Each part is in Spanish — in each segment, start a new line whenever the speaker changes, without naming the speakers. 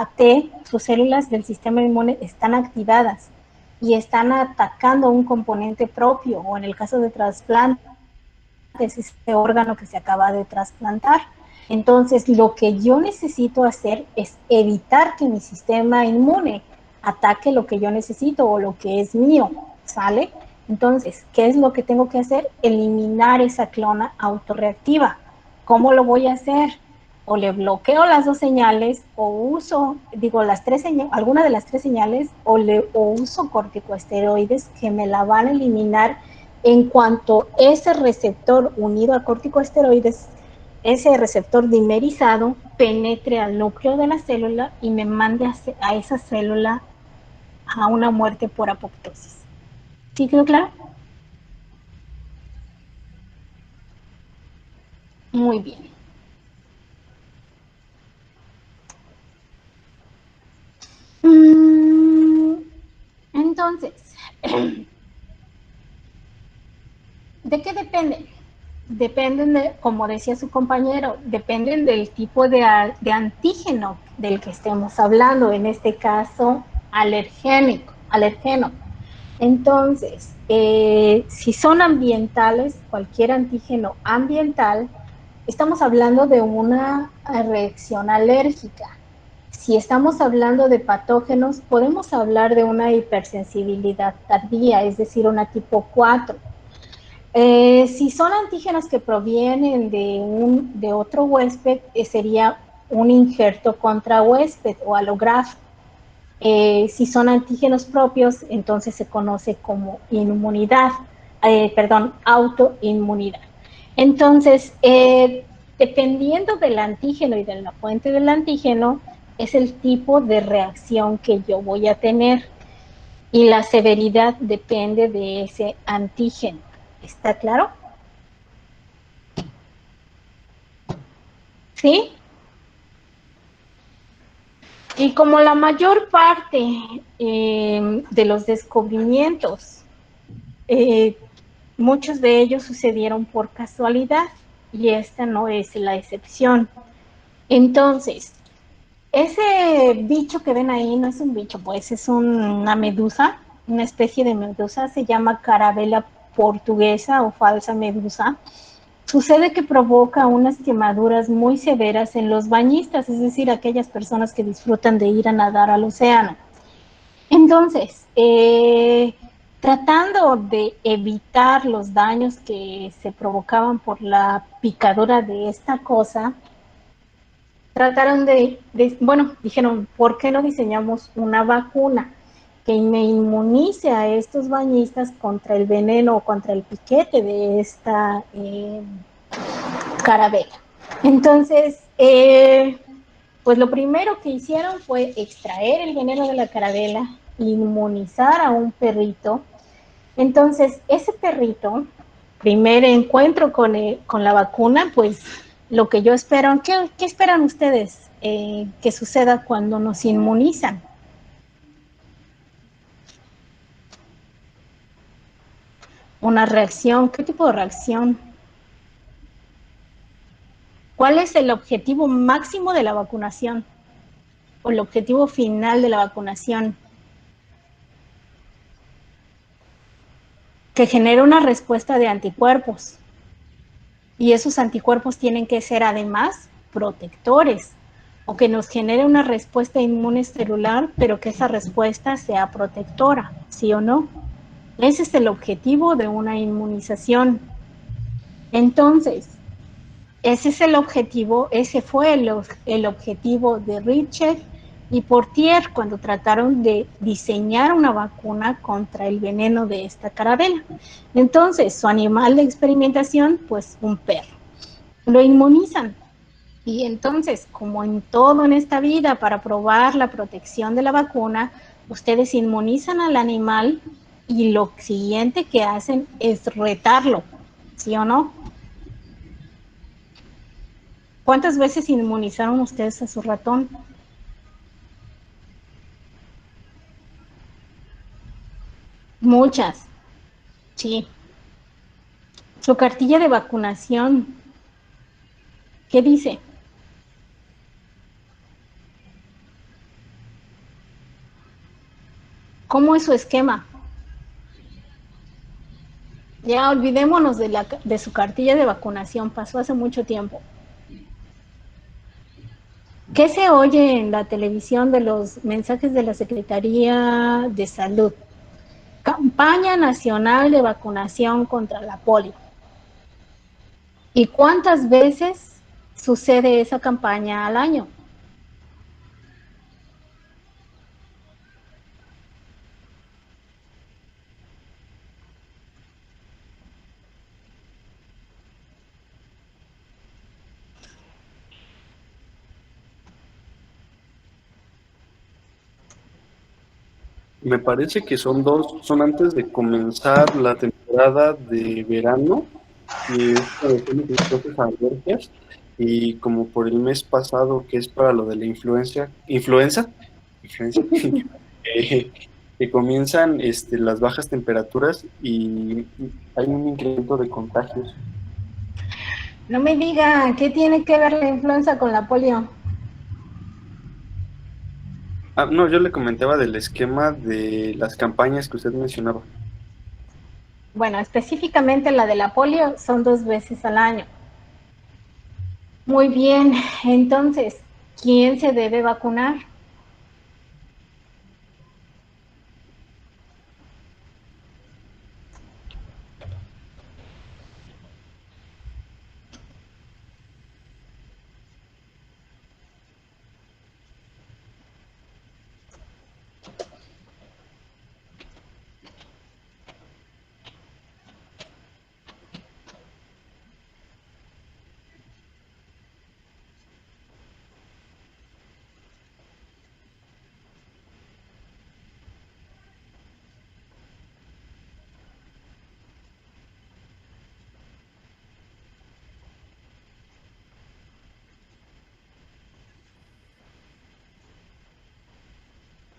T, sus células del sistema inmune están activadas y están atacando un componente propio, o en el caso de trasplantes, ese órgano que se acaba de trasplantar. Entonces, lo que yo necesito hacer es evitar que mi sistema inmune ataque lo que yo necesito o lo que es mío, ¿sale? Entonces, ¿qué es lo que tengo que hacer? Eliminar esa clona autorreactiva. ¿Cómo lo voy a hacer? O le bloqueo las dos señales, o uso, digo, las tres señales, alguna de las tres señales, o uso corticosteroides que me la van a eliminar en cuanto ese receptor unido a corticosteroides, ese receptor dimerizado, penetre al núcleo de la célula y me mande a esa célula a una muerte por apoptosis. ¿Sí quedó claro? Muy bien. Entonces, ¿de qué dependen? Dependen de, como decía su compañero, dependen del tipo de antígeno del que estemos hablando, en este caso alergeno. Entonces, si son ambientales, cualquier antígeno ambiental, estamos hablando de una reacción alérgica. Si estamos hablando de patógenos, podemos hablar de una hipersensibilidad tardía, es decir, una tipo 4. Si son antígenos que provienen de otro huésped, sería un injerto contra huésped o alógrafo. Si son antígenos propios, entonces se conoce como inmunidad, autoinmunidad. Entonces, dependiendo del antígeno y de la fuente del antígeno, es el tipo de reacción que yo voy a tener y la severidad depende de ese antígeno. ¿Está claro? ¿Sí? Y como la mayor parte de los descubrimientos, eh, muchos de ellos sucedieron por casualidad y esta no es la excepción. Entonces, ese bicho que ven ahí no es un bicho, pues es una medusa, una especie de medusa, se llama carabela portuguesa o falsa medusa. Sucede que provoca unas quemaduras muy severas en los bañistas, es decir, aquellas personas que disfrutan de ir a nadar al océano. Entonces, tratando de evitar los daños que se provocaban por la picadura de esta cosa, trataron bueno, dijeron, ¿por qué no diseñamos una vacuna que me inmunice a estos bañistas contra el veneno o contra el piquete de esta carabela? Entonces, pues lo primero que hicieron fue extraer el veneno de la carabela, inmunizar a un perrito. Entonces, ese perrito, primer encuentro con la vacuna, pues lo que yo espero, ¿qué esperan ustedes que suceda cuando nos inmunizan? Una reacción, ¿qué tipo de reacción? ¿Cuál es el objetivo máximo de la vacunación? O el objetivo final de la vacunación, que genere una respuesta de anticuerpos. Y esos anticuerpos tienen que ser además protectores, o que nos genere una respuesta inmune celular, pero que esa respuesta sea protectora, ¿sí o no? Ese es el objetivo de una inmunización. Entonces, ese es el objetivo, ese fue el objetivo de Richard y Portier cuando trataron de diseñar una vacuna contra el veneno de esta carabela. Entonces, su animal de experimentación, pues un perro. Lo inmunizan. Y entonces, como en todo en esta vida, para probar la protección de la vacuna, ustedes inmunizan al animal y lo siguiente que hacen es retarlo, ¿sí o no? ¿Cuántas veces inmunizaron ustedes a su ratón? Muchas, sí. Su cartilla de vacunación, ¿qué dice? ¿Cómo es su esquema? Ya olvidémonos de su cartilla de vacunación, pasó hace mucho tiempo. ¿Qué se oye en la televisión de los mensajes de la Secretaría de Salud? Campaña nacional de vacunación contra la polio. ¿Y cuántas veces sucede esa campaña al año?
Me parece que son dos, son antes de comenzar la temporada de verano, y es cuando tenemos entonces alergias, y como por el mes pasado que es para lo de la influenza, eh, que comienzan las bajas temperaturas y hay un incremento de contagios.
No me diga, ¿qué tiene que ver la influenza con la polio?
Ah, no, yo le comentaba del esquema de las campañas que usted mencionaba.
Bueno, específicamente la de la polio son 2 veces al año. Muy bien, entonces, ¿quién se debe vacunar?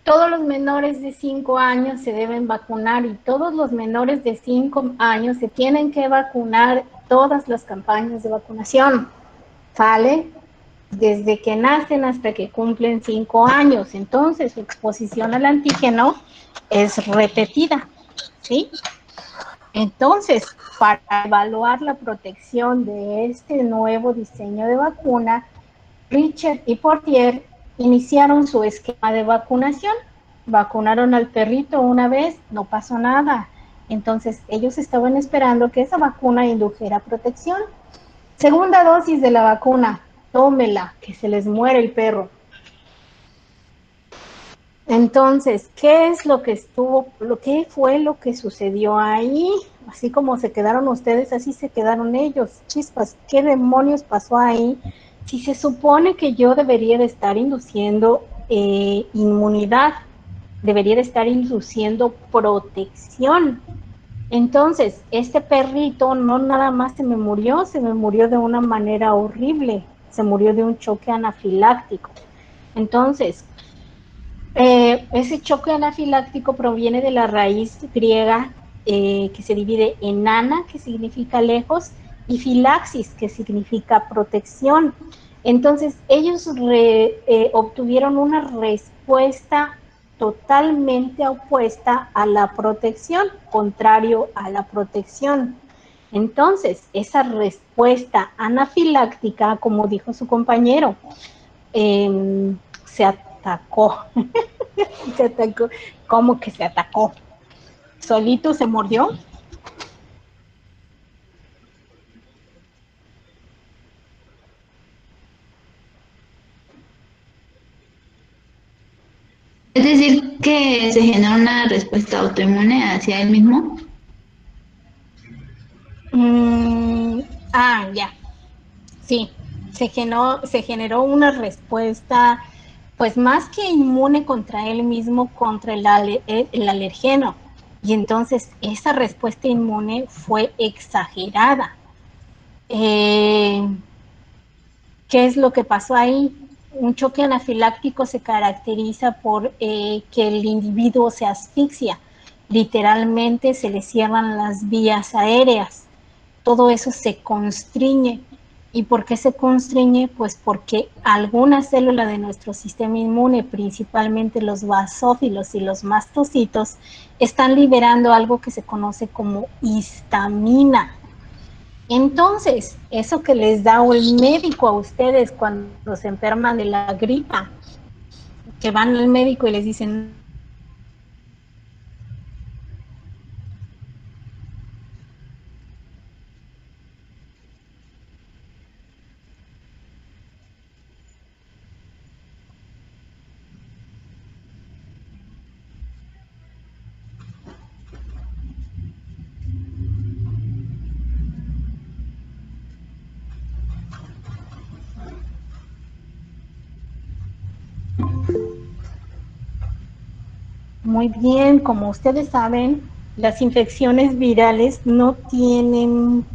Todos los menores de 5 años se deben vacunar y todos los menores de 5 años se tienen que vacunar todas las campañas de vacunación, ¿sale? Desde que nacen hasta que cumplen 5 años. Entonces, su exposición al antígeno es repetida, ¿sí? Entonces, para evaluar la protección de este nuevo diseño de vacuna, Richard y Portier iniciaron su esquema de vacunación. Vacunaron al perrito una vez, no pasó nada. Entonces, ellos estaban esperando que esa vacuna indujera protección. Segunda dosis de la vacuna, tómela, que se les muere el perro. Entonces, ¿qué es lo que qué fue lo que sucedió ahí? Así como se quedaron ustedes, así se quedaron ellos. Chispas, ¿qué demonios pasó ahí? Si se supone que yo debería de estar induciendo inmunidad, debería de estar induciendo protección. Entonces, este perrito no nada más se me murió de una manera horrible, se murió de un choque anafiláctico. Entonces, ese choque anafiláctico proviene de la raíz griega que se divide en ana, que significa lejos, y filaxis, que significa protección. Entonces, ellos obtuvieron una respuesta totalmente opuesta a la protección, contrario a la protección. Entonces, esa respuesta anafiláctica, como dijo su compañero, se atacó. Se atacó. ¿Cómo que se atacó? ¿Solito se mordió?
Es decir, que se genera una respuesta autoinmune hacia él mismo.
Mm, ya. Sí, se generó una respuesta, pues más que inmune contra él mismo, contra el alergeno. Y entonces esa respuesta inmune fue exagerada. Eh, ¿Qué es lo que pasó ahí? Un choque anafiláctico se caracteriza por que el individuo se asfixia, literalmente se le cierran las vías aéreas, todo eso se constriñe. ¿Y por qué se constriñe? Pues porque alguna célula de nuestro sistema inmune, principalmente los basófilos y los mastocitos, están liberando algo que se conoce como histamina. Entonces, eso que les da el médico a ustedes cuando se enferman de la gripa, que van al médico y les dicen, muy bien, como ustedes saben, las infecciones virales no tienen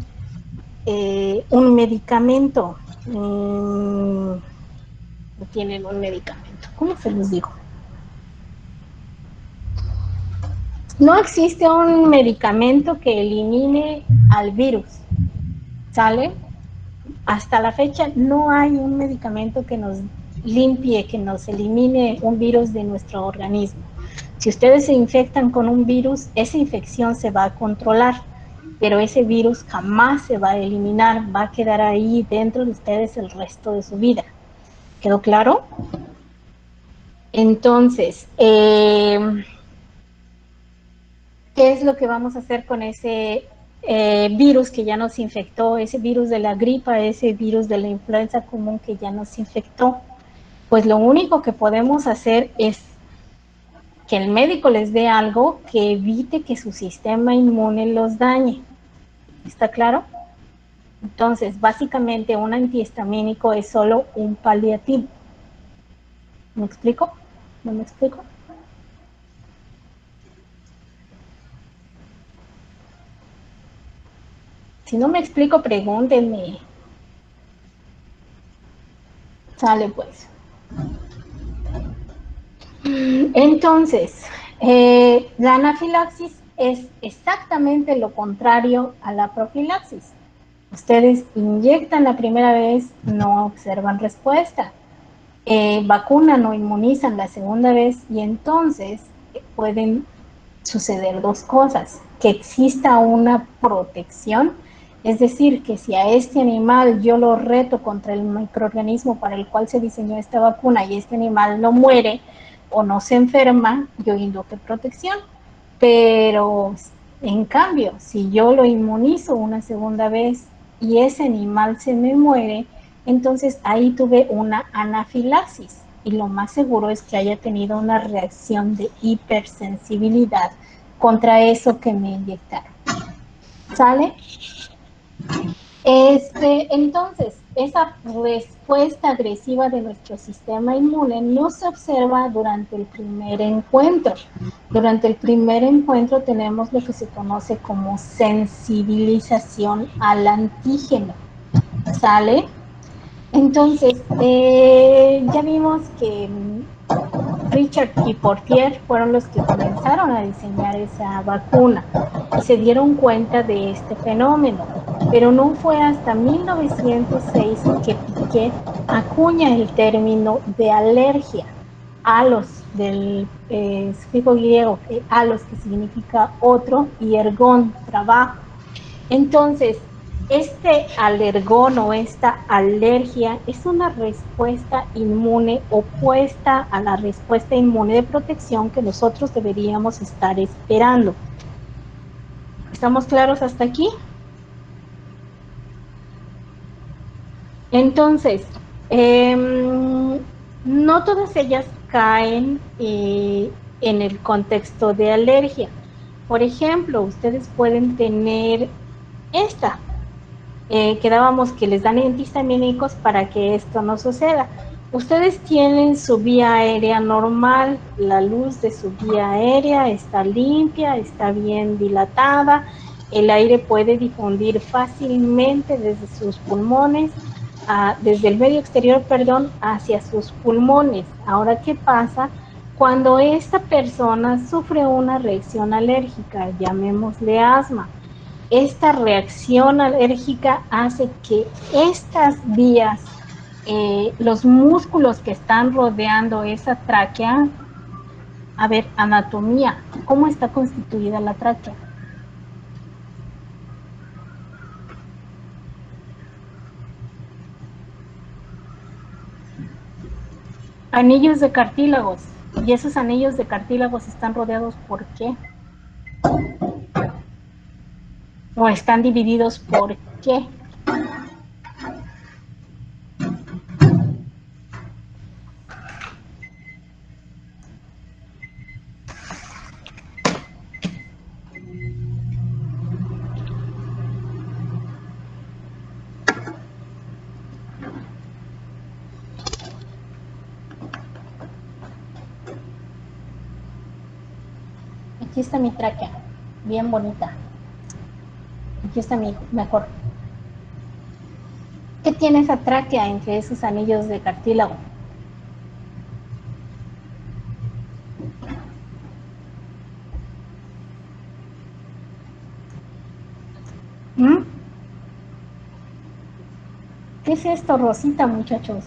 un medicamento. No tienen un medicamento. ¿Cómo se los digo? No existe un medicamento que elimine al virus. ¿Sale? Hasta la fecha no hay un medicamento que nos limpie, que nos elimine un virus de nuestro organismo. Si ustedes se infectan con un virus, esa infección se va a controlar, pero ese virus jamás se va a eliminar, va a quedar ahí dentro de ustedes el resto de su vida. ¿Quedó claro? Entonces, ¿qué es lo que vamos a hacer con ese virus que ya nos infectó, ese virus de la gripa, ese virus de la influenza común que ya nos infectó? Pues lo único que podemos hacer es que el médico les dé algo que evite que su sistema inmune los dañe. ¿Está claro? Entonces, básicamente un antihistamínico es solo un paliativo. ¿Me explico? ¿No me explico? Si no me explico, pregúntenme. Sale pues. Entonces, la anafilaxis es exactamente lo contrario a la profilaxis. Ustedes inyectan la primera vez, no observan respuesta. Vacunan o inmunizan la segunda vez y entonces pueden suceder dos cosas: que exista una protección, es decir, que si a este animal yo lo reto contra el microorganismo para el cual se diseñó esta vacuna y este animal no muere o no se enferma, yo indujo protección. Pero en cambio, si yo lo inmunizo una segunda vez y ese animal se me muere, entonces ahí tuve una anafilaxis y lo más seguro es que haya tenido una reacción de hipersensibilidad contra eso que me inyectaron. ¿Sale? Entonces, esa respuesta agresiva de nuestro sistema inmune no se observa durante el primer encuentro. Durante el primer encuentro tenemos lo que se conoce como sensibilización al antígeno. ¿Sale? Entonces, ya vimos que Richard y Portier fueron los que comenzaron a diseñar esa vacuna y se dieron cuenta de este fenómeno, pero no fue hasta 1906 que Piquet acuña el término de alergia, alos, del sufijo griego, alos, que significa otro, y ergón, trabajo. Entonces, este alergón o esta alergia es una respuesta inmune opuesta a la respuesta inmune de protección que nosotros deberíamos estar esperando. ¿Estamos claros hasta aquí? Entonces, no todas ellas caen en el contexto de alergia. Por ejemplo, ustedes pueden tener esta. Quedábamos que les dan antihistamínicos para que esto no suceda. Ustedes tienen su vía aérea normal, la luz de su vía aérea está limpia, está bien dilatada, el aire puede difundir fácilmente desde sus pulmones, desde el medio exterior, perdón, hacia sus pulmones. Ahora, ¿qué pasa cuando esta persona sufre una reacción alérgica? Llamémosle asma. esta reacción alérgica hace que estas vías, los músculos que están rodeando esa tráquea, a ver, anatomía, ¿cómo está constituida la tráquea? Anillos de cartílagos. ¿Y esos anillos de cartílagos están rodeados por qué? ¿O están divididos por qué? Aquí está mi tráquea, bien bonita. Aquí está mi mejor. ¿Qué tiene esa tráquea entre esos anillos de cartílago? ¿Mm? ¿Qué es esto, Rosita, muchachos?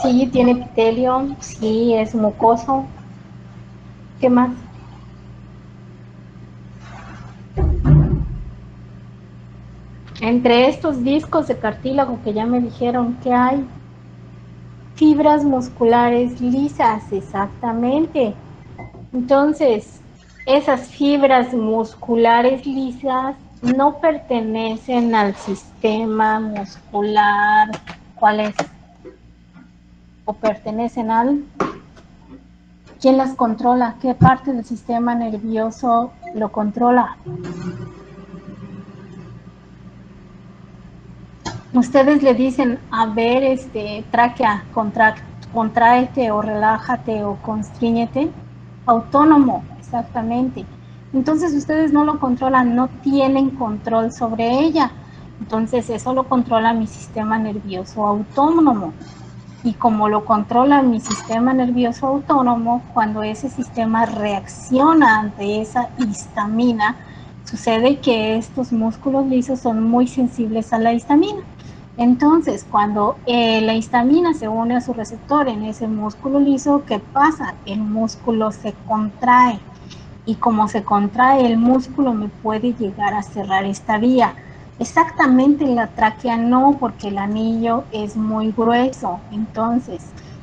Sí, tiene epitelio, sí, es mucoso. ¿Qué más? Entre estos discos de cartílago que ya me dijeron que hay, fibras musculares lisas, exactamente. Entonces, esas fibras musculares lisas no pertenecen al sistema muscular. ¿Cuál es? ¿O pertenecen al? ¿Quién las controla? ¿Qué parte del sistema nervioso lo controla? Ustedes le dicen, a ver, tráquea, contráete o relájate o constríñete. Autónomo, exactamente. Entonces ustedes no lo controlan, no tienen control sobre ella. Entonces eso lo controla mi sistema nervioso autónomo. Y como lo controla mi sistema nervioso autónomo, cuando ese sistema reacciona ante esa histamina, sucede que estos músculos lisos son muy sensibles a la histamina. Entonces, cuando la histamina se une a su receptor en ese músculo liso, ¿qué pasa? El músculo se contrae y como se contrae el músculo me puede llegar a cerrar esta vía. Exactamente la tráquea no, porque el anillo es muy grueso, entonces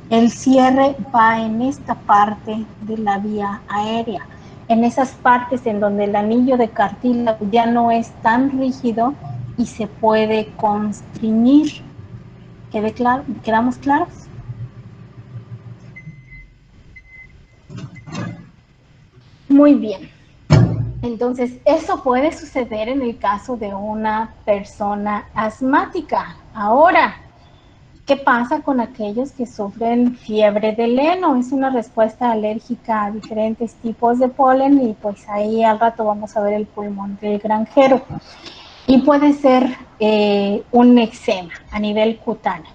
el cierre va en esta parte de la vía aérea, en esas partes en donde el anillo de cartílago ya no es tan rígido y se puede constriñir. ¿Quedamos claros? Muy bien. Entonces, eso puede suceder en el caso de una persona asmática. Ahora, ¿qué pasa con aquellos que sufren fiebre del heno? Es una respuesta alérgica a diferentes tipos de polen y pues ahí al rato vamos a ver el pulmón del granjero. Y puede ser un eczema a nivel cutáneo.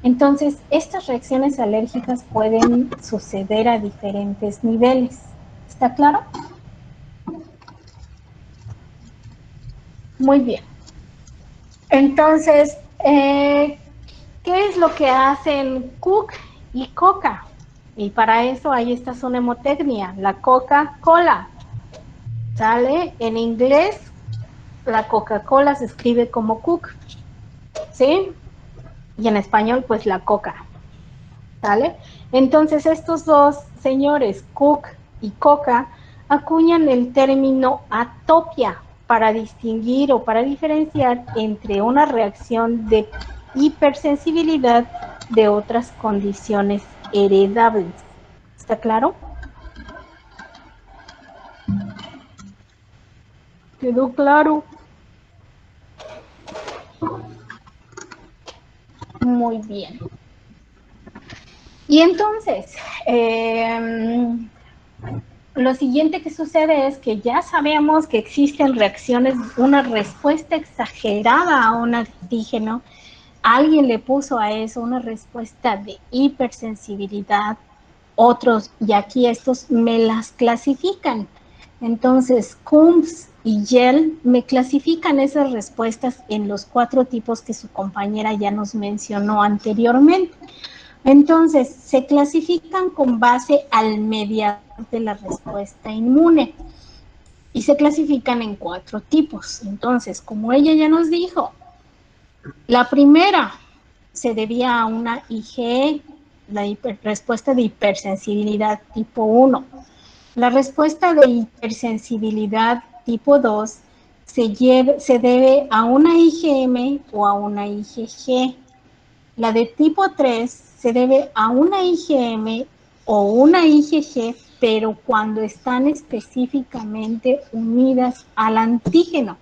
Entonces, estas reacciones alérgicas pueden suceder a diferentes niveles. ¿Está claro? Muy bien. Entonces, ¿qué es lo que hacen Cook y Coca? Y para eso ahí está su mnemotecnia, la Coca-Cola. ¿Sale? En inglés, la Coca-Cola se escribe como Cook, ¿sí? Y en español, pues la Coca. ¿Sale? Entonces, estos dos señores, Cook y Coca, acuñan el término atopia para distinguir o para diferenciar entre una reacción de hipersensibilidad de otras condiciones heredables. ¿Está claro? ¿Quedó claro? Muy bien. Y entonces, lo siguiente que sucede es que ya sabemos que existen reacciones, una respuesta exagerada a un antígeno. Alguien le puso a eso una respuesta de hipersensibilidad, otros, y aquí estos me las clasifican. Entonces, Coombs y Yell me clasifican esas respuestas en los 4 tipos que su compañera ya nos mencionó anteriormente. Entonces, se clasifican con base al mediador de la respuesta inmune y se clasifican en 4 tipos. Entonces, como ella ya nos dijo, la primera se debía a una IgE, la respuesta de hipersensibilidad tipo 1. La respuesta de hipersensibilidad tipo 2 se debe a una IgM o a una IgG. La de tipo 3 se debe a una IgM o una IgG, pero cuando están específicamente unidas al antígeno.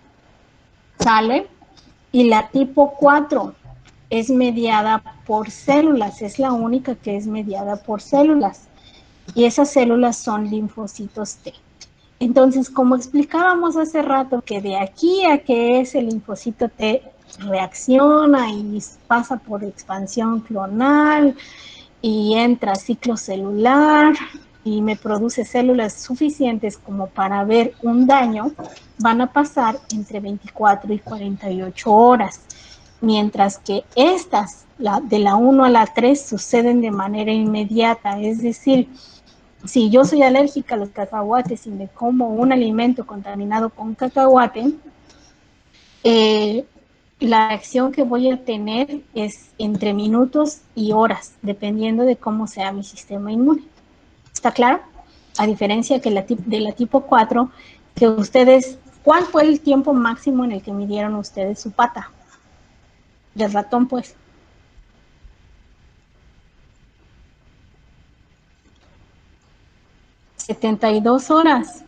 ¿Sale? Y la tipo 4 es mediada por células, es la única que es mediada por células. Y esas células son linfocitos T. Entonces, como explicábamos hace rato, que de aquí a que ese linfocito T reacciona y pasa por expansión clonal y entra a ciclo celular y me produce células suficientes como para ver un daño, van a pasar entre 24 y 48 horas, mientras que estas, de la 1 a la 3, suceden de manera inmediata, es decir, si yo soy alérgica a los cacahuates y me como un alimento contaminado con cacahuate, la reacción que voy a tener es entre minutos y horas, dependiendo de cómo sea mi sistema inmune. ¿Está claro? A diferencia que de la tipo 4, que ustedes, ¿cuál fue el tiempo máximo en el que midieron ustedes su pata? Del ratón, pues. 72 horas.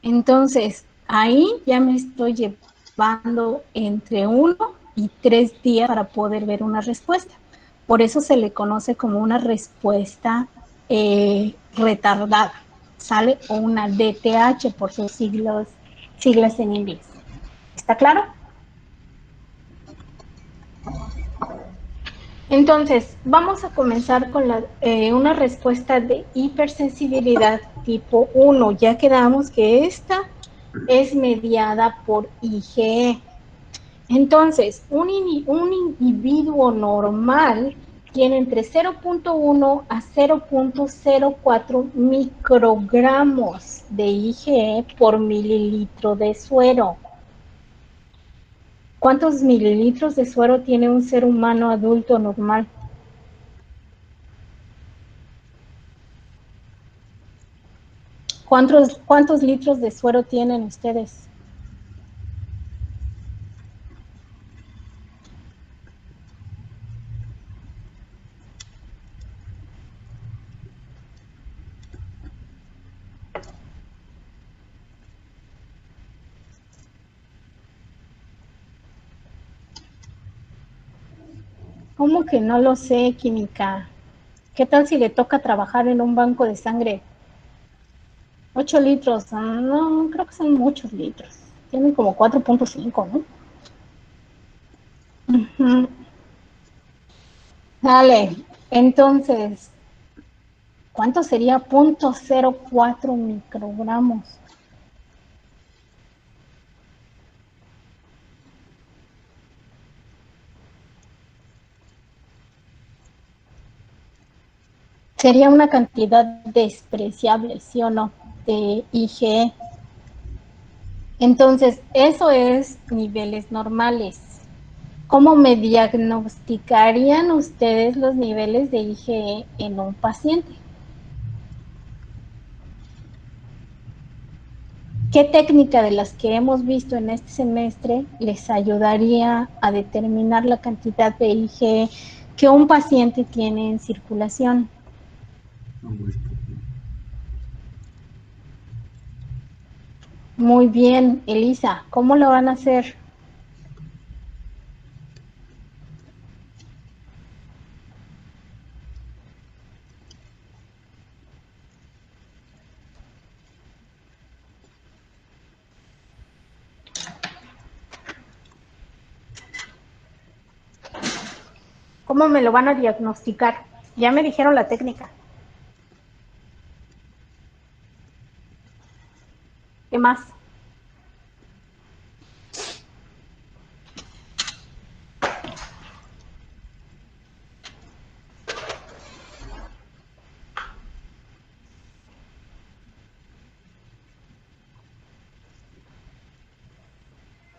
Entonces, ahí ya me estoy llevando entre 1 y 3 días para poder ver una respuesta. Por eso se le conoce como una respuesta retardada, ¿sale? O una DTH por sus siglas en inglés. ¿Está claro? Entonces, vamos a comenzar con una respuesta de hipersensibilidad tipo 1. Ya quedamos que esta es mediada por IgE. Entonces, un individuo normal tiene entre 0.1 a 0.04 microgramos de IgE por mililitro de suero. ¿Cuántos mililitros de suero tiene un ser humano adulto normal? ¿Cuántos litros de suero tienen ustedes? ¿Cómo que no lo sé, química? ¿Qué tal si le toca trabajar en un banco de sangre? 8 litros, no, creo que son muchos litros. Tienen como 4.5, ¿no? Uh-huh. Dale, entonces, ¿cuánto sería 0.04 microgramos? Sería una cantidad despreciable, ¿sí o no? De IgE. Entonces, eso es niveles normales. ¿Cómo me diagnosticarían ustedes los niveles de IgE en un paciente? ¿Qué técnica de las que hemos visto en este semestre les ayudaría a determinar la cantidad de IgE que un paciente tiene en circulación? Muy bien, Elisa, ¿cómo lo van a hacer? ¿Cómo me lo van a diagnosticar? Ya me dijeron la técnica. ¿Qué más?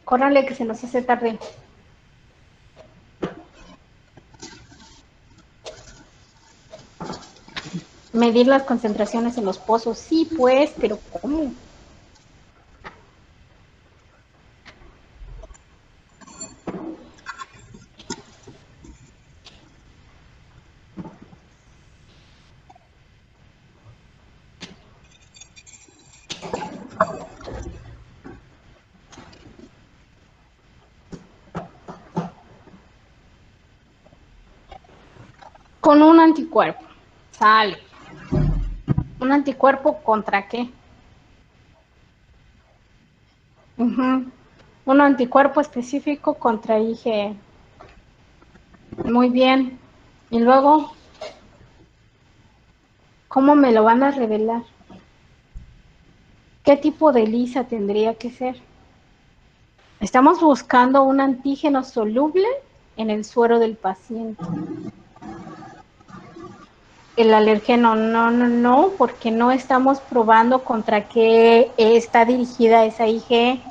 Córranle que se nos hace tarde. Medir las concentraciones en los pozos. Sí, pues, pero ¿cómo? Con un anticuerpo. Sale. ¿Un anticuerpo contra qué? Un anticuerpo específico contra IgE. Muy bien. Y luego, ¿cómo me lo van a revelar? ¿Qué tipo de ELISA tendría que ser? Estamos buscando un antígeno soluble en el suero del paciente. El alergeno, no, porque no estamos probando contra qué está dirigida esa IgE.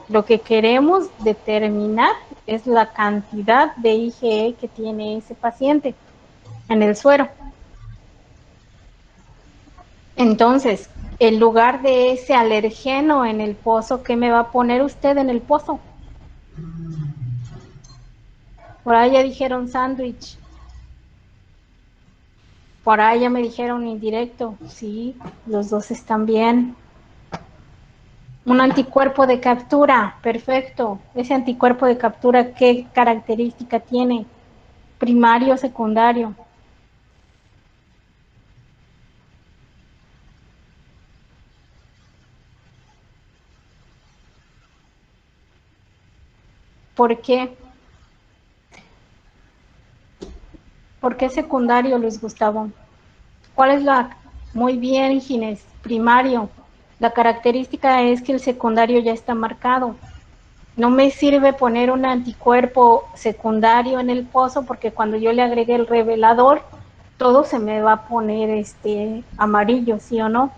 Lo que queremos determinar es la cantidad de IgE que tiene ese paciente en el suero. Entonces, en lugar de ese alergeno en el pozo, ¿qué me va a poner usted en el pozo? Por ahí ya dijeron sándwich. Por ahí ya me dijeron indirecto. Sí, los dos están bien. Un anticuerpo de captura, perfecto. Ese anticuerpo de captura, ¿qué característica tiene? Primario o secundario. ¿Por qué? ¿Por qué secundario, Luis Gustavo? ¿Cuál es la? Muy bien, Ginés, primario. La característica es que el secundario ya está marcado. No me sirve poner un anticuerpo secundario en el pozo porque cuando yo le agregue el revelador, todo se me va a poner amarillo, ¿sí o no?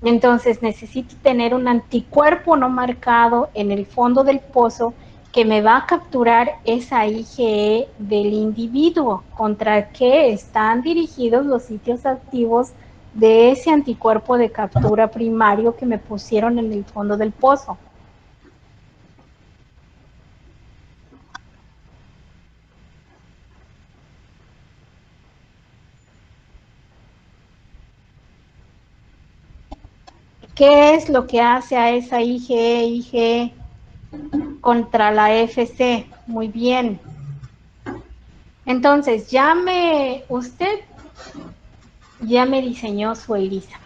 Entonces necesito tener un anticuerpo no marcado en el fondo del pozo que me va a capturar esa IgE del individuo contra que están dirigidos los sitios activos de ese anticuerpo de captura primario que me pusieron en el fondo del pozo. ¿Qué es lo que hace a esa IgE contra la FC? Muy bien. Entonces, usted ya me diseñó su ELISA.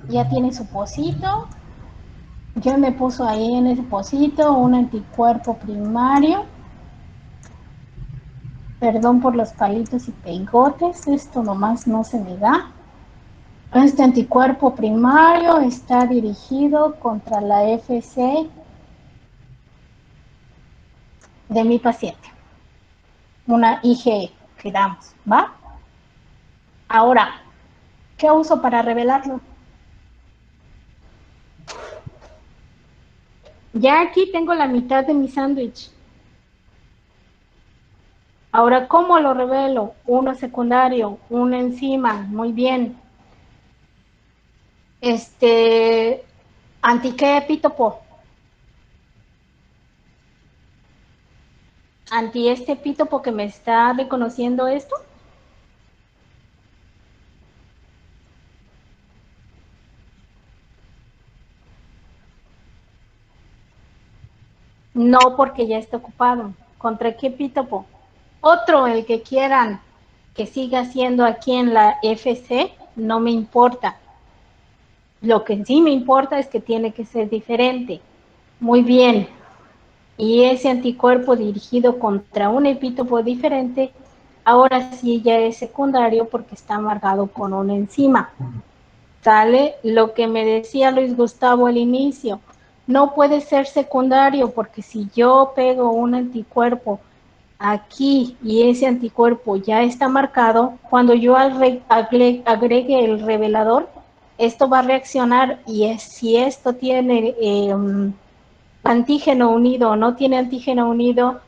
Ya tiene su pocito. Ya me puso ahí en ese pocito un anticuerpo primario. Perdón por los palitos y pegotes, esto nomás no se me da. Este anticuerpo primario está dirigido contra la FC de mi paciente. Una IgE que damos, ¿va? Ahora, ¿qué uso para revelarlo? Ya aquí tengo la mitad de mi sándwich. Ahora, ¿cómo lo revelo? Uno secundario, una enzima, muy bien. ¿Anti qué epítopo? ¿Anti este epítopo que me está reconociendo esto? No, porque ya está ocupado. ¿Contra qué epítopo? Otro, el que quieran que siga siendo aquí en la FC, no me importa. Lo que sí me importa es que tiene que ser diferente. Muy bien. Y ese anticuerpo dirigido contra un epítopo diferente, ahora sí ya es secundario porque está marcado con una enzima. ¿Sale? Lo que me decía Luis Gustavo al inicio, no puede ser secundario porque si yo pego un anticuerpo aquí y ese anticuerpo ya está marcado, cuando yo agregue el revelador, esto va a reaccionar y si esto tiene antígeno unido o no tiene antígeno unido,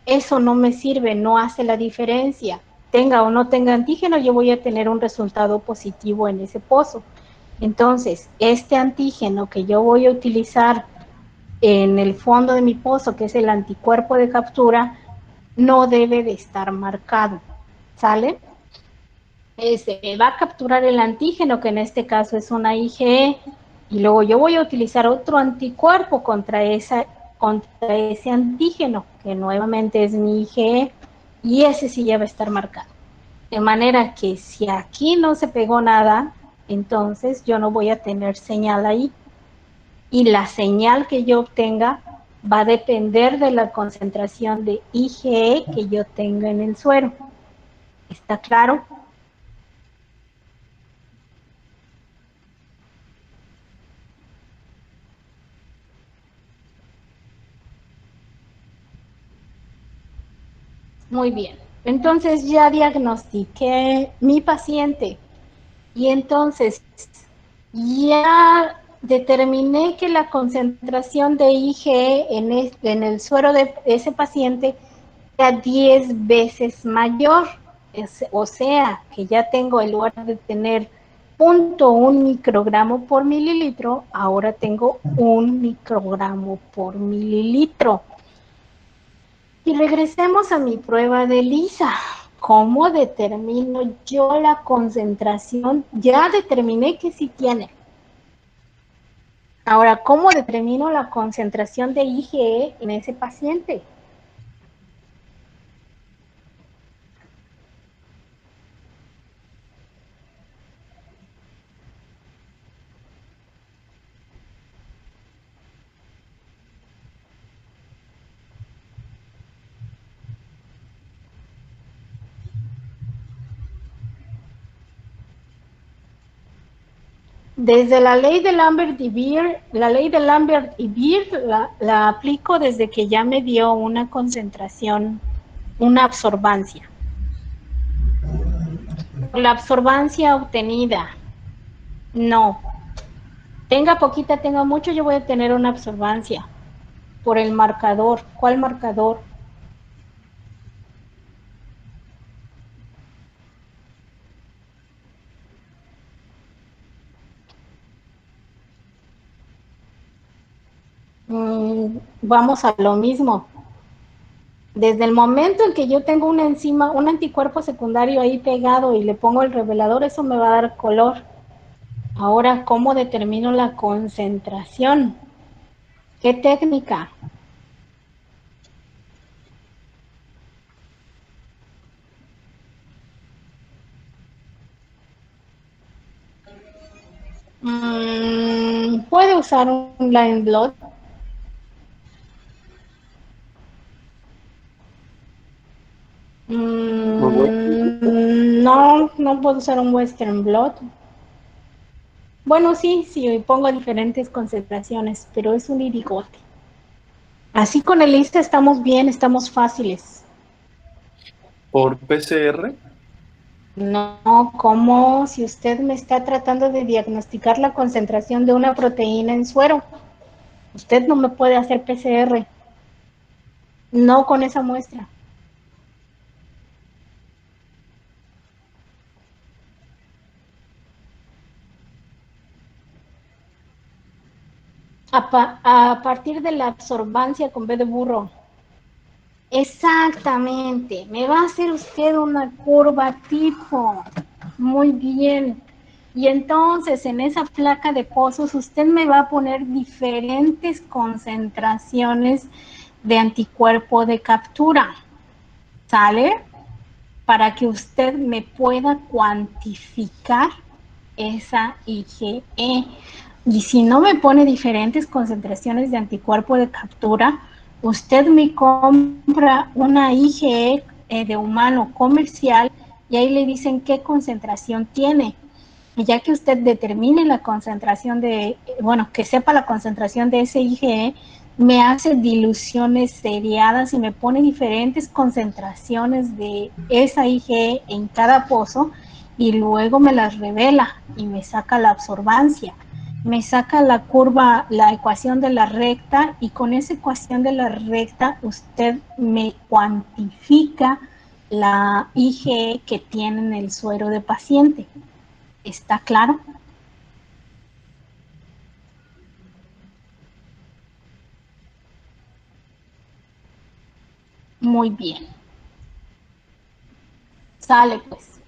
eso no me sirve, no hace la diferencia. Tenga o no tenga antígeno, yo voy a tener un resultado positivo en ese pozo. Entonces, este antígeno que yo voy a utilizar en el fondo de mi pozo, que es el anticuerpo de captura, no debe de estar marcado, ¿sale? Va a capturar el antígeno, que en este caso es una IgE, y luego yo voy a utilizar otro anticuerpo contra ese antígeno, que nuevamente es mi IgE, y ese sí ya va a estar marcado. De manera que si aquí no se pegó nada, entonces yo no voy a tener señal ahí. Y la señal que yo obtenga va a depender de la concentración de IgE que yo tenga en el suero. ¿Está claro? Muy bien. Entonces ya diagnostiqué mi paciente y entonces ya determiné que la concentración de IgE en el suero de ese paciente era 10 veces mayor. O sea, que ya tengo, en lugar de tener 0.1 microgramo por mililitro, ahora tengo 1 microgramo por mililitro. Y regresemos a mi prueba de Lisa. ¿Cómo determino yo la concentración? Ya determiné que sí tiene. Ahora, ¿cómo determino la concentración de IgE en ese paciente? Desde la ley de Lambert y Beer, la ley de Lambert y Beer la aplico desde que ya me dio una concentración, una absorbancia. La absorbancia obtenida, no. Tenga poquita, tenga mucho, yo voy a tener una absorbancia por el marcador. ¿Cuál marcador? Vamos a lo mismo. Desde el momento en que yo tengo una enzima, un anticuerpo secundario ahí pegado y le pongo el revelador, eso me va a dar color. Ahora, ¿cómo determino la concentración? ¿Qué técnica? ¿Puede usar un line blot? No, no puedo usar un western blot. Bueno, sí, sí, pongo diferentes concentraciones, pero es un irigote. Así con el ISTA estamos bien, estamos fáciles.
¿Por PCR?
No, como si usted me está tratando de diagnosticar la concentración de una proteína en suero. Usted no me puede hacer PCR. No con esa muestra. A partir de la absorbancia con B de burro. Exactamente. Me va a hacer usted una curva tipo. Muy bien. Y entonces en esa placa de pozos usted me va a poner diferentes concentraciones de anticuerpo de captura, ¿sale? Para que usted me pueda cuantificar esa IgE. Y si no me pone diferentes concentraciones de anticuerpo de captura, usted me compra una IgE de humano comercial y ahí le dicen qué concentración tiene. Y ya que usted determine la concentración de, bueno, que sepa la concentración de ese IgE, me hace diluciones seriadas y me pone diferentes concentraciones de esa IgE en cada pozo y luego me las revela y me saca la absorbancia. Me saca la curva, la ecuación de la recta y con esa ecuación de la recta usted me cuantifica la IgE que tiene en el suero de paciente. ¿Está claro? Muy bien. Sale pues.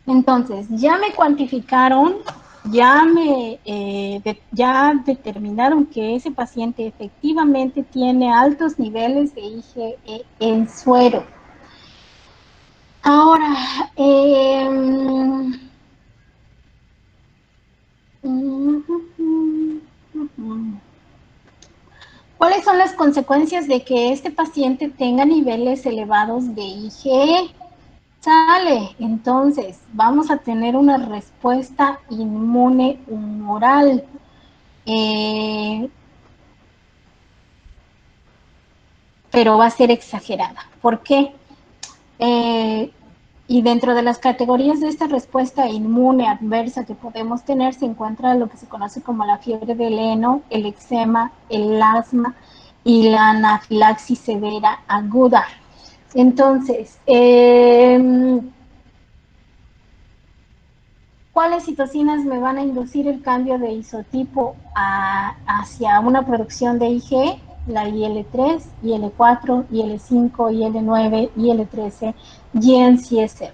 Entonces, ya me cuantificaron, ya determinaron que ese paciente efectivamente tiene altos niveles de IgE en suero. Ahora, ¿cuáles son las consecuencias de que este paciente tenga niveles elevados de IgE? Sale, entonces vamos a tener una respuesta inmune humoral. Pero va a ser exagerada. ¿Por qué? Y dentro de las categorías de esta respuesta inmune adversa que podemos tener se encuentra lo que se conoce como la fiebre del heno, el eczema, el asma y la anafilaxis severa aguda. Entonces, ¿cuáles citocinas me van a inducir el cambio de isotipo hacia una producción de IgE? La IL-3, IL-4, IL-5, IL-9, IL-13 y en CSF.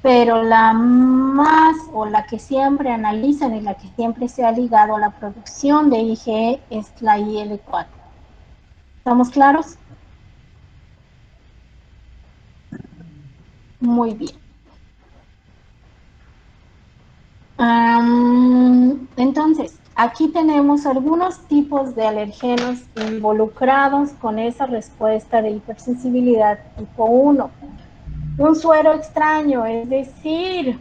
Pero la más o la que siempre analizan y la que siempre se ha ligado a la producción de IgE es la IL-4. ¿Estamos claros? Muy bien. Entonces, aquí tenemos algunos tipos de alergenos involucrados con esa respuesta de hipersensibilidad tipo 1. Un suero extraño, es decir,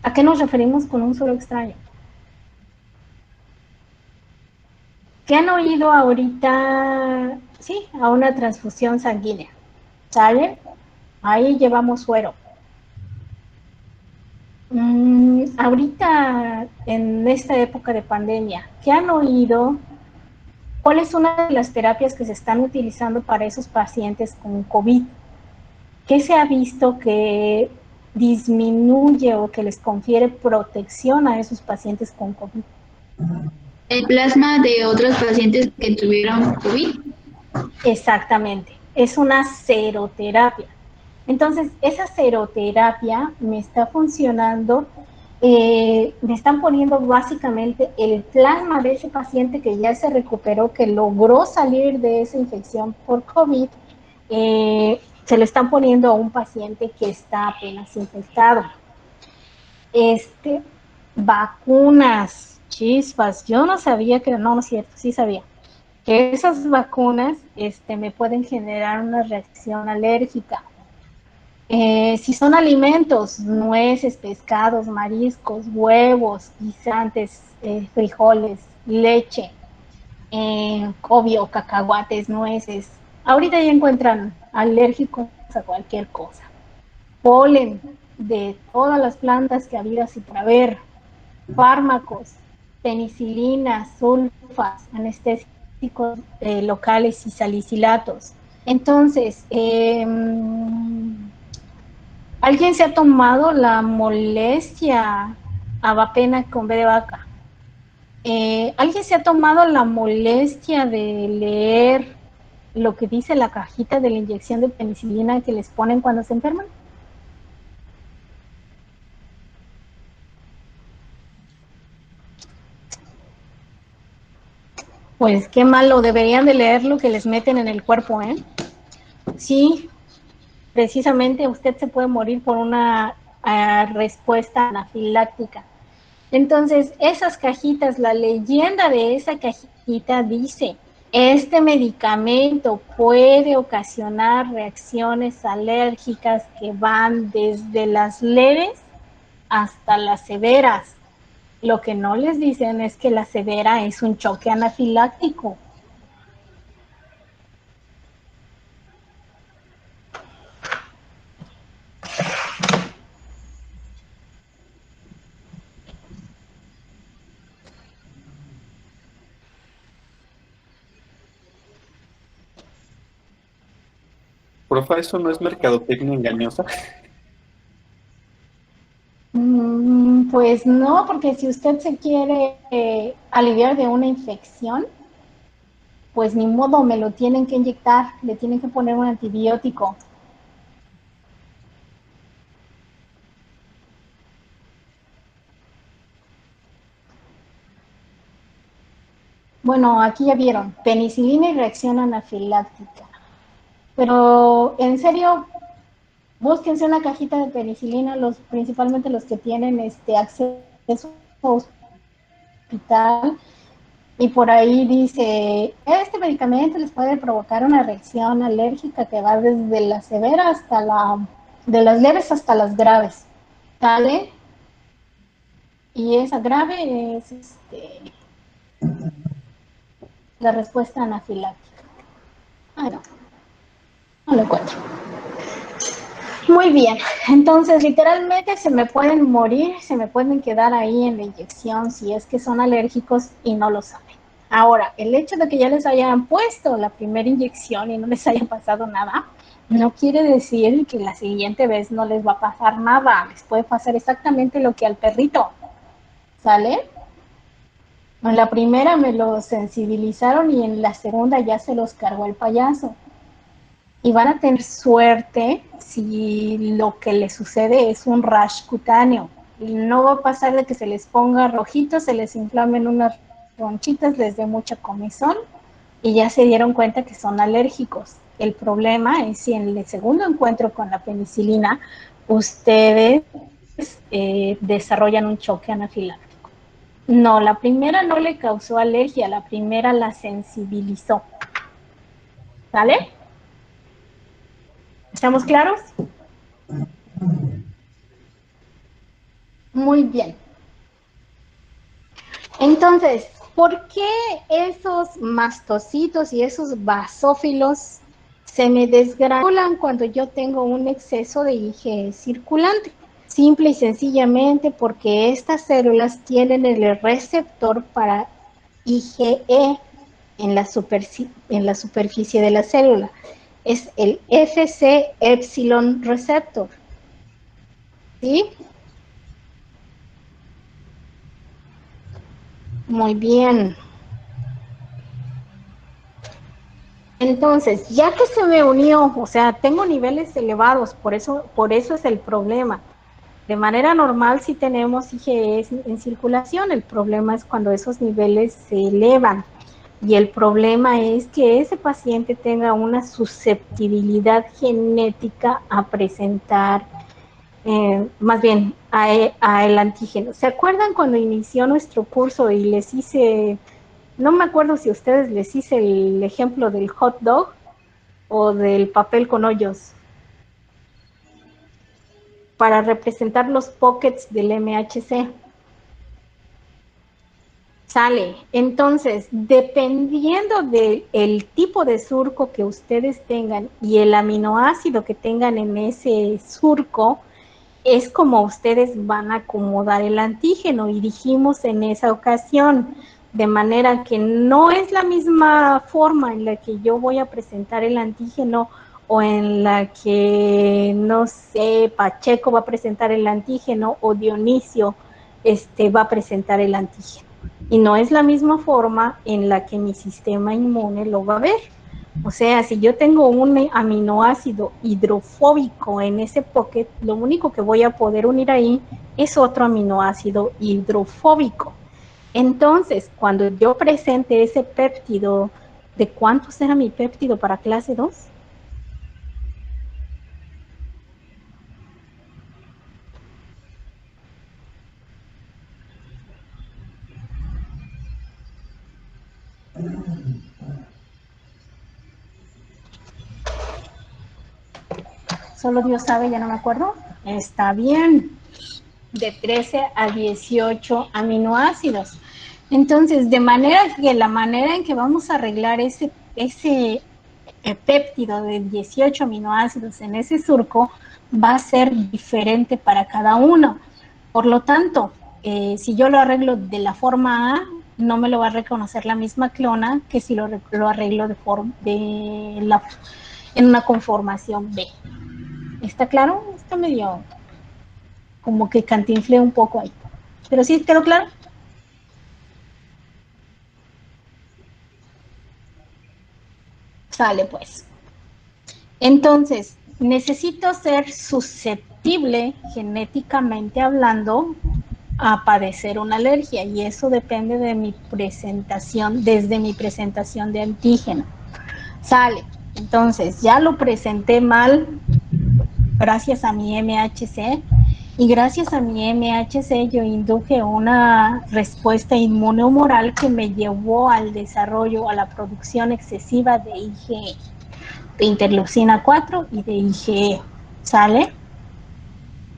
¿a qué nos referimos con un suero extraño? ¿Qué han oído ahorita? Sí, a una transfusión sanguínea. ¿Sale? Ahí llevamos suero. Ahorita, en esta época de pandemia, ¿qué han oído? ¿Cuál es una de las terapias que se están utilizando para esos pacientes con COVID? ¿Qué se ha visto que disminuye o que les confiere protección a esos pacientes con COVID?
El plasma de otros pacientes que tuvieron COVID.
Exactamente, es una seroterapia. Entonces, esa seroterapia me está funcionando, me están poniendo básicamente el plasma de ese paciente que ya se recuperó, que logró salir de esa infección por COVID, se lo están poniendo a un paciente que está apenas infectado. Vacunas, chispas, yo no sabía que, no es cierto, sí sabía, que esas vacunas me pueden generar una reacción alérgica. Si son alimentos, nueces, pescados, mariscos, huevos, guisantes, frijoles, leche, obvio, cacahuates, nueces. Ahorita ya encuentran alérgicos a cualquier cosa. Polen de todas las plantas que habidas y por haber, fármacos, penicilinas, sulfas, anestésicos locales y salicilatos. Entonces, ¿alguien se ha tomado la molestia, avapena con B de vaca? ¿Alguien se ha tomado la molestia de leer lo que dice la cajita de la inyección de penicilina que les ponen cuando se enferman? Pues qué malo, deberían de leer lo que les meten en el cuerpo, ¿eh? Sí, precisamente usted se puede morir por una respuesta anafiláctica. Entonces, esas cajitas, la leyenda de esa cajita dice, este medicamento puede ocasionar reacciones alérgicas que van desde las leves hasta las severas. Lo que no les dicen es que la severa es un choque anafiláctico.
Profa, ¿eso no es mercadotecnia engañosa?
Pues no, porque si usted se quiere aliviar de una infección, pues ni modo, me lo tienen que inyectar, le tienen que poner un antibiótico. Bueno, aquí ya vieron, penicilina y reacción anafiláctica. Pero en serio, búsquense una cajita de penicilina, principalmente los que tienen acceso a hospital, y por ahí dice, este medicamento les puede provocar una reacción alérgica que va desde la severa hasta de las leves hasta las graves, ¿sale? Y esa grave es la respuesta anafiláctica. Ay, no, no lo encuentro. Muy bien, entonces literalmente se me pueden morir, se me pueden quedar ahí en la inyección si es que son alérgicos y no lo saben. Ahora, el hecho de que ya les hayan puesto la primera inyección y no les haya pasado nada, no quiere decir que la siguiente vez no les va a pasar nada. Les puede pasar exactamente lo que al perrito, ¿sale? En la primera me lo sensibilizaron y en la segunda ya se los cargó el payaso. Y van a tener suerte si lo que les sucede es un rash cutáneo. No va a pasar de que se les ponga rojito, se les inflamen unas ronchitas, les dé mucha comezón y ya se dieron cuenta que son alérgicos. El problema es si en el segundo encuentro con la penicilina ustedes desarrollan un choque anafiláctico. No, la primera no le causó alergia, la primera la sensibilizó. ¿Sale? ¿Estamos claros? Muy bien. Entonces, ¿por qué esos mastocitos y esos basófilos se me desgranulan cuando yo tengo un exceso de IgE circulante? Simple y sencillamente porque estas células tienen el receptor para IgE en la superficie de la célula. Es el Fc epsilon receptor. ¿Sí? Muy bien. Entonces, ya que se me unió, o sea, tengo niveles elevados, por eso es el problema. De manera normal, si tenemos IgE en circulación, el problema es cuando esos niveles se elevan. Y el problema es que ese paciente tenga una susceptibilidad genética a presentar, más bien, a el antígeno. ¿Se acuerdan cuando inició nuestro curso y les hice, no me acuerdo si a ustedes les hice el ejemplo del hot dog o del papel con hoyos para representar los pockets del MHC? Sale. Entonces, dependiendo del tipo de surco que ustedes tengan y el aminoácido que tengan en ese surco, es como ustedes van a acomodar el antígeno. Y dijimos en esa ocasión, de manera que no es la misma forma en la que yo voy a presentar el antígeno o en la que, no sé, Pacheco va a presentar el antígeno o Dionisio va a presentar el antígeno. Y no es la misma forma en la que mi sistema inmune lo va a ver. O sea, si yo tengo un aminoácido hidrofóbico en ese pocket, lo único que voy a poder unir ahí es otro aminoácido hidrofóbico. Entonces, cuando yo presente ese péptido, ¿de cuánto será mi péptido para clase 2? Solo Dios sabe, ya no me acuerdo. Está bien. De 13 a 18 aminoácidos. Entonces, de manera que la manera en que vamos a arreglar ese péptido de 18 aminoácidos en ese surco va a ser diferente para cada uno. Por lo tanto, si yo lo arreglo de la forma A, no me lo va a reconocer la misma clona que si lo arreglo en una conformación B. ¿Está claro? Está medio como que cantinflé un poco ahí. Pero sí quedó claro. Sale pues. Entonces, necesito ser susceptible genéticamente hablando a padecer una alergia y eso depende de mi presentación, desde mi presentación de antígeno. Sale. Entonces, ya lo presenté mal gracias a mi MHC y gracias a mi MHC yo induje una respuesta inmunohumoral que me llevó al desarrollo, a la producción excesiva de IgE, de interleucina 4 y de IgE. ¿Sale?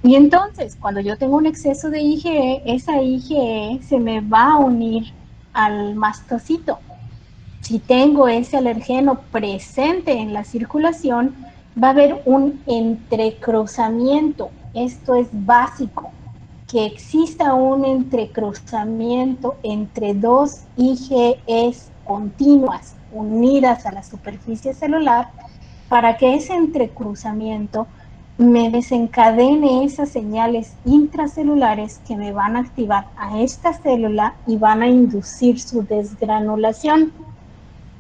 Y entonces, cuando yo tengo un exceso de IgE, esa IgE se me va a unir al mastocito. Si tengo ese alergeno presente en la circulación, va a haber un entrecruzamiento. Esto es básico, que exista un entrecruzamiento entre dos IgEs continuas unidas a la superficie celular para que ese entrecruzamiento me desencadene esas señales intracelulares que me van a activar a esta célula y van a inducir su desgranulación.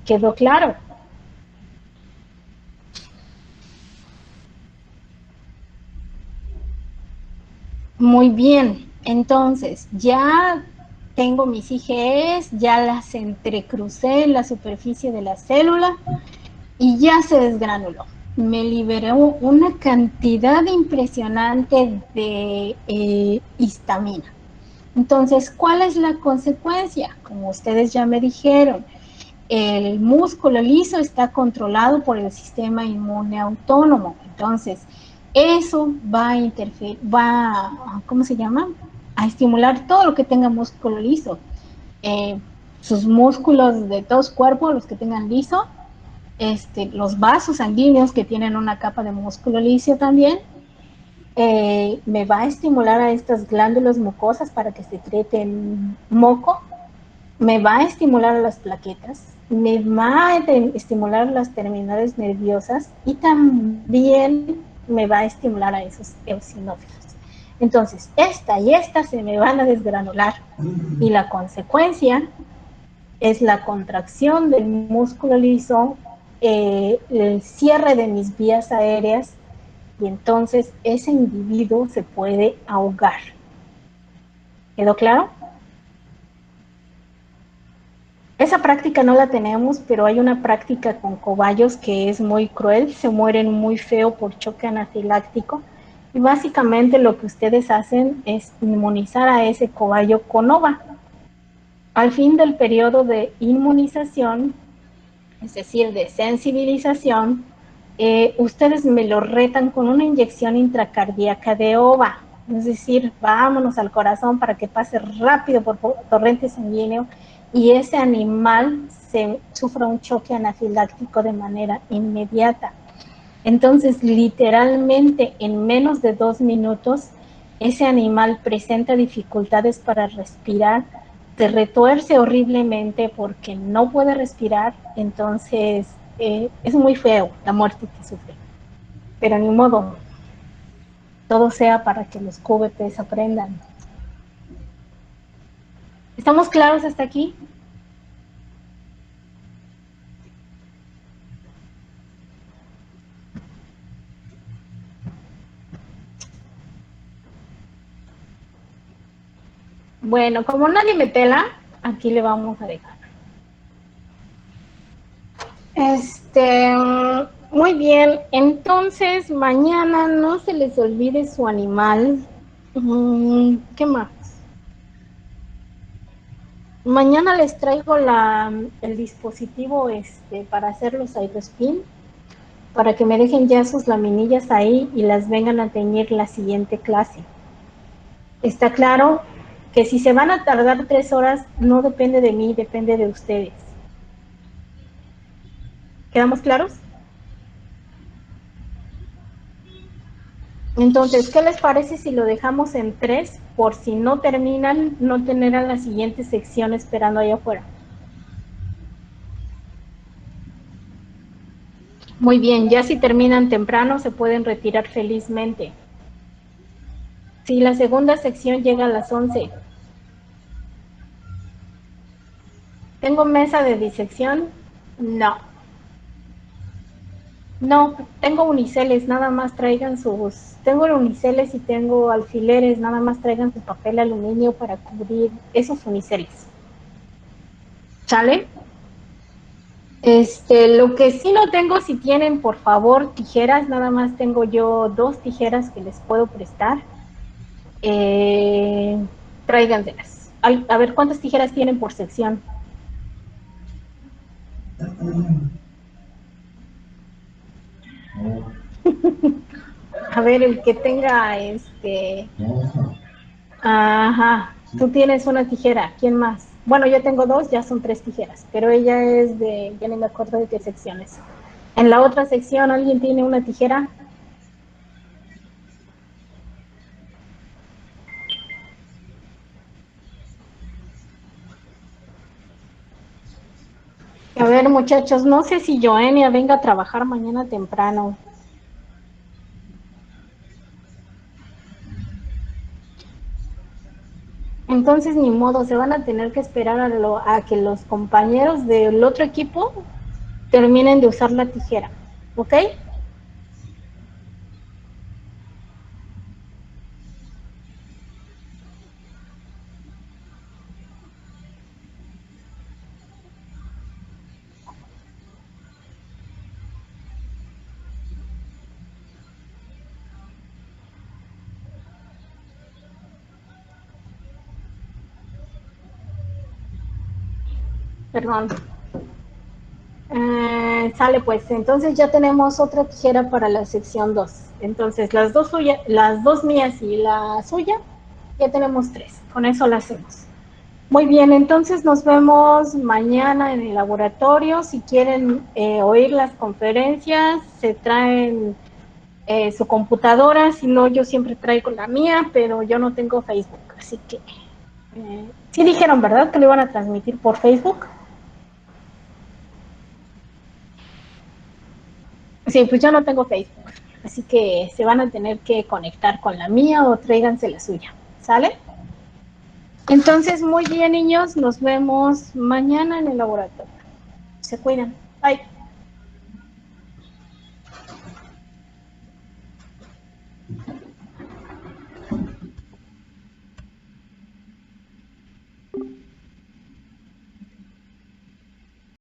¿Quedó claro? Muy bien. Entonces, ya tengo mis IgEs, ya las entrecrucé en la superficie de la célula y ya se desgranuló. Me liberó una cantidad impresionante de histamina. Entonces, ¿cuál es la consecuencia? Como ustedes ya me dijeron, el músculo liso está controlado por el sistema inmune autónomo. Entonces, eso va a interferir, ¿cómo se llama? A estimular todo lo que tenga músculo liso. Sus músculos de todo su cuerpo, los que tengan liso, los vasos sanguíneos que tienen una capa de músculo liso también, me va a estimular a estas glándulas mucosas para que secreten moco, me va a estimular las plaquetas, me va a estimular las terminales nerviosas y también me va a estimular a esos eosinófilos. Entonces, esta y esta se me van a desgranular y la consecuencia es la contracción del músculo liso, el cierre de mis vías aéreas y entonces ese individuo se puede ahogar. ¿Quedó claro? Esa práctica no la tenemos, pero hay una práctica con cobayos que es muy cruel, se mueren muy feo por choque anafiláctico y básicamente lo que ustedes hacen es inmunizar a ese cobayo con OVA. Al fin del periodo de inmunización, es decir, de sensibilización, ustedes me lo retan con una inyección intracardíaca de OVA, es decir, vámonos al corazón para que pase rápido por torrente sanguíneo y ese animal sufra un choque anafiláctico de manera inmediata. Entonces, literalmente, en menos de 2 minutos, ese animal presenta dificultades para respirar, se retuerce horriblemente porque no puede respirar, entonces es muy feo la muerte que sufre. Pero ni modo, todo sea para que los cubetes aprendan. ¿Estamos claros hasta aquí? Bueno, como nadie me pela, Aquí le vamos a dejar. Muy bien, entonces mañana no se les olvide su animal. ¿Qué más? Mañana les traigo el dispositivo para hacer los aerospin, para que me dejen ya sus laminillas ahí y las vengan a teñir la siguiente clase. Está claro que si se van a tardar 3 horas, no depende de mí, depende de ustedes. ¿Quedamos claros? Entonces, ¿qué les parece si lo dejamos en 3 por si no terminan, no tener a la siguiente sección esperando allá afuera? Muy bien, ya si terminan temprano se pueden retirar felizmente. Si la segunda sección llega a las 11. ¿Tengo mesa de disección? No. No, tengo uniceles, nada más traigan tengo uniceles y tengo alfileres, nada más traigan su papel aluminio para cubrir esos uniceles. ¿Sale? Lo que sí no tengo, si tienen, por favor, tijeras, nada más tengo yo 2 tijeras que les puedo prestar. Tráiganselas. A ver, ¿cuántas tijeras tienen por sección? A ver, el que tenga Ajá, tú tienes una tijera, ¿quién más? Bueno, yo tengo 2, ya son 3 tijeras, pero ella es ya ni me acuerdo de qué secciones. En la otra sección, ¿alguien tiene una tijera? A ver, muchachos, no sé si Joenia venga a trabajar mañana temprano. Entonces, ni modo, se van a tener que esperar a que los compañeros del otro equipo terminen de usar la tijera, ¿ok? Perdón. Sale pues, entonces ya tenemos otra tijera para la sección 2. Entonces las dos mías y la suya, ya tenemos 3. Con eso la hacemos. Muy bien, entonces nos vemos mañana en el laboratorio. Si quieren oír las conferencias, se traen su computadora. Si no, yo siempre traigo la mía, pero yo no tengo Facebook. Así que sí dijeron, ¿verdad? Que lo iban a transmitir por Facebook. Sí, pues yo no tengo Facebook, así que se van a tener que conectar con la mía o tráiganse la suya, ¿sale? Entonces, muy bien, niños, nos vemos mañana en el laboratorio. Se cuidan. Bye.